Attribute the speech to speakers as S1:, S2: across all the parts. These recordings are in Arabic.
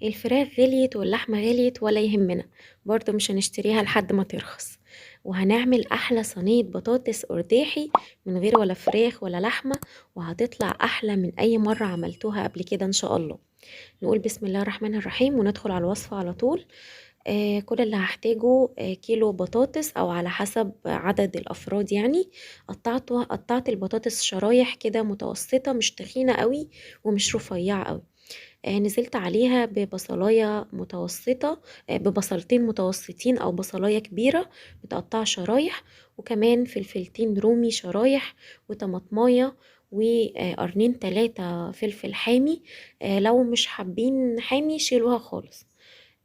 S1: الفراخ غليت واللحمة غليت ولا يهمنا، برضو مش هنشتريها لحد ما ترخص. وهنعمل احلى صينية بطاطس قرداحي من غير ولا فراخ ولا لحمة، وهتطلع احلى من اي مرة عملتوها قبل كده ان شاء الله. نقول بسم الله الرحمن الرحيم وندخل على الوصفة على طول. كل اللي هحتاجه كيلو بطاطس او على حسب عدد الافراد يعني. قطعت البطاطس شرايح كده متوسطة، مش تخينة قوي ومش رفيعة قوي. نزلت عليها ببصلاية متوسطة، ببصلتين متوسطين أو بصلاية كبيرة متقطعة شرايح، وكمان فلفلتين رومي شرايح، وطماطماية، وقرنين 3 فلفل حامي. لو مش حابين حامي شيلوها خالص.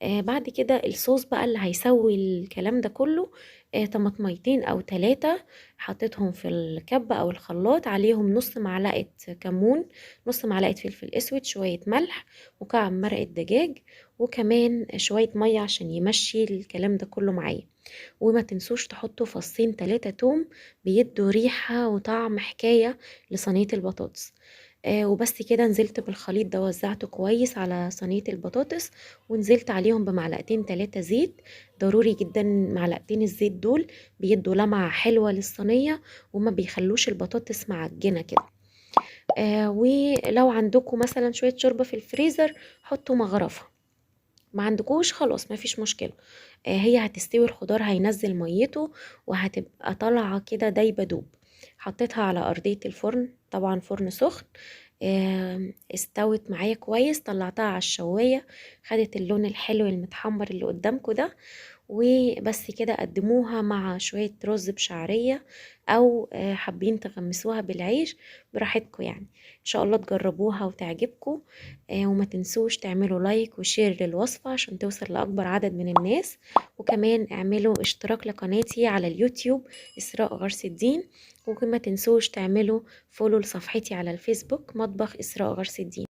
S1: بعد كده الصوص بقى اللي هيسوي الكلام ده كله، طماطميتين او 3 حطيتهم في الكبة او الخلاط، عليهم نص معلقة كمون، نص معلقة فلفل اسود، شوية ملح، مكعب مرقة دجاج، وكمان شوية مية عشان يمشي الكلام ده كله معايا. وما تنسوش تحطوا فصين 3 توم، بيدوا ريحة وطعم حكاية لصينية البطاطس. وبس كده نزلت بالخليط ده وزعته كويس على صينية البطاطس، ونزلت عليهم بمعلقتين 3 زيت. ضروري جدا معلقتين الزيت دول، بيدوا لمعة حلوة للصينية وما بيخلوش البطاطس معجنة كده. ولو عندكم مثلا شوية شوربة في الفريزر حطوا مغرفة، ما عندكوش خلاص ما فيش مشكلة. هي هتستوي، الخضار هينزل ميته وهتبقى طالعة كده دايبة دوب. حطيتها على أرضية الفرن، طبعا فرن سخن. استوت معايا كويس، طلعتها على الشواية، خدت اللون الحلو المتحمر اللي قدامكم ده. وبس كده قدموها مع شوية رز بشعرية، او حابين تغمسوها بالعيش براحتكم يعني. ان شاء الله تجربوها وتعجبكم. وما تنسوش تعملوا لايك وشير للوصفة عشان توصل لأكبر عدد من الناس. وكمان اعملوا اشتراك لقناتي على اليوتيوب إسراء غرس الدين. وما تنسوش تعملوا فولو لصفحتي على الفيسبوك مطبخ إسراء غرس الدين.